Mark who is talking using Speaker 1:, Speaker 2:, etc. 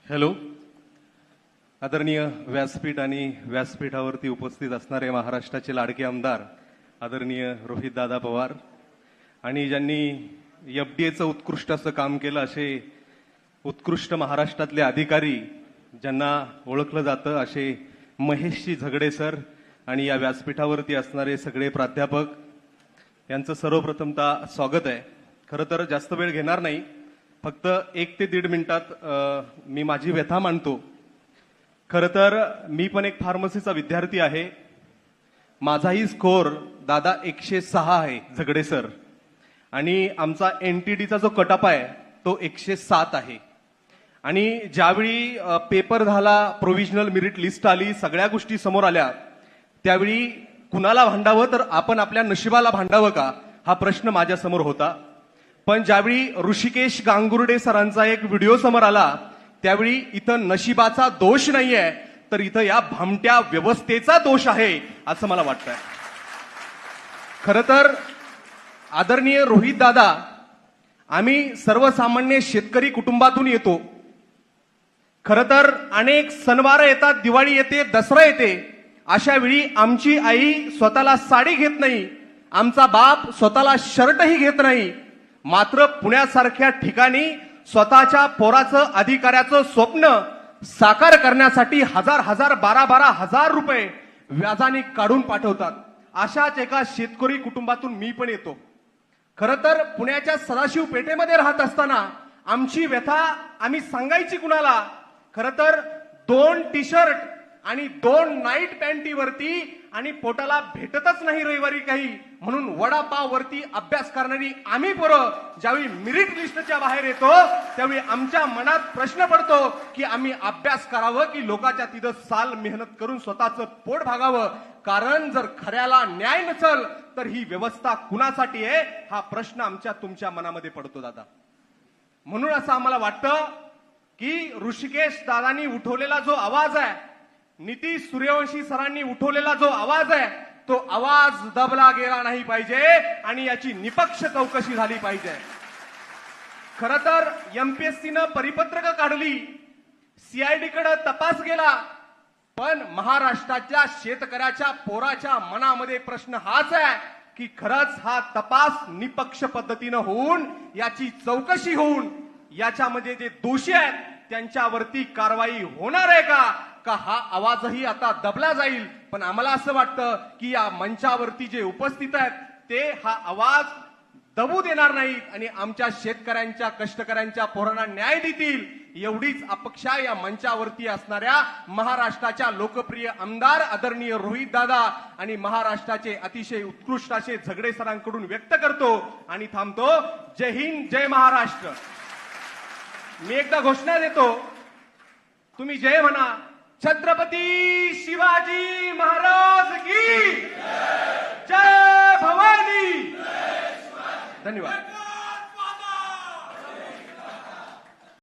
Speaker 1: Hello. आदरणीय व्यासपीठ आणि व्यासपीठावरती उपस्थित असणारे महाराष्ट्राचे लाडके आमदार आदरणीय रोहितदादा पवार आणि ज्यांनी एफडीएचं उत्कृष्ट असं काम केलं असे उत्कृष्ट महाराष्ट्रातले अधिकारी ज्यांना ओळखलं जातं असे महेशजी झगडे सर आणि या व्यासपीठावरती असणारे सगळे प्राध्यापक यांचं सर्वप्रथमतः स्वागत आहे. खरं तर जास्त वेळ घेणार नाही, फक्त 1 ते 1.5 मिनिटात मी माझी व्यथा मांडतो. खरं तर मी पण एक फार्मसीचा विद्यार्थी आहे. माझाही स्कोर दादा 106 आहे झगडे सर, आणि आमचा एनटीडीचा जो कटअप आहे तो 107 आहे. आणि ज्यावेळी पेपर झाला, प्रोव्हिजनल मेरिट लिस्ट आली, सगळ्या गोष्टी समोर आल्या, त्यावेळी कुणाला भांडावं तर आपण आपल्या नशिबाला भांडावं का हा प्रश्न माझ्या समोर होता. पण ज्यावेळी ऋषिकेश गांगुर्डे सरांचा एक व्हिडिओ समोर आला त्यावेळी इथं नशिबाचा दोष नाहीये, तर इथं या भामट्या व्यवस्थेचा दोष आहे असं मला वाटतंय. खरं तर आदरणीय रोहित दादा, आम्ही सर्वसामान्य शेतकरी कुटुंबातून येतो. खरं तर अनेक सणवार येतात, दिवाळी येते, दसरा येते, अशा वेळी आमची आई स्वतःला साडी घेत नाही, आमचा बाप स्वतःला शर्टही घेत नाही. मात्र पुण्यासारख्या ठिकाणी स्वतःच्या पोराचं अधिकाऱ्याचं स्वप्न साकार करण्यासाठी हजार 12,000 रुपये व्याजाने काढून पाठवतात. अशाच एका शेतकरी कुटुंबातून मी पण येतो. खरं तर पुण्याच्या सदाशिव पेठेमध्ये राहत असताना आमची व्यथा आम्ही सांगायची कुणाला? खरं तर 2 टी शर्ट आणि 2 नाईट पॅन्टीवरती आणि पोटाला भेटतच नाही रविवारी काही, म्हणून वडापाव वरती अभ्यास करणारी आम्ही पोरं ज्यावेळी मेरिट लिस्टच्या बाहेर येतो त्यावेळी आमच्या मनात प्रश्न पडतो की आम्ही अभ्यास करावं की लोकांच्या तिथं साल मेहनत करून स्वतःचं पोट भागावं. कारण जर खऱ्याला न्याय नसल तर ही व्यवस्था कुणासाठी आहे हा प्रश्न आमच्या तुमच्या मनामध्ये पडतो दादा. म्हणून असं आम्हाला वाटतं की ऋषिकेश दादांनी उठवलेला जो आवाज आहे, नितीश सूर्यवंशी सरांनी उठवलेला जो आवाज आहे, तो आवाज दबला गेला नाही पाहिजे आणि याची निपक्ष चौकशी झाली पाहिजे. खरं तर एमपीएससीनं परिपत्रक काढली, सीआयडी कडे तपास गेला, पण महाराष्ट्रातल्या शेतकऱ्याच्या पोराच्या मनामध्ये प्रश्न हाच आहे की खरंच हा तपास निपक्ष पद्धतीनं होऊन याची चौकशी होऊन याच्यामध्ये जे दोषी आहेत त्यांच्यावरती कारवाई होणार आहे का हा आवाजही आता दबला जाईल. पण आम्हाला असं वाटतं की या मंचावरती जे उपस्थित आहेत ते हा आवाज दबू देणार नाहीत आणि आमच्या शेतकऱ्यांच्या कष्टकऱ्यांच्या पोरांना न्याय देतील एवढीच अपेक्षा या मंचावरती असणाऱ्या महाराष्ट्राच्या लोकप्रिय आमदार आदरणीय रोहित दादा आणि महाराष्ट्राचे अतिशय उत्कृष्ट असे झगडे सरांकडून व्यक्त करतो आणि थांबतो. जय हिंद, जय महाराष्ट्र. मी एकदा घोषणा देतो, तुम्ही जय म्हणा. छत्रपती शिवाजी महाराज की जय. भवानी. धन्यवाद.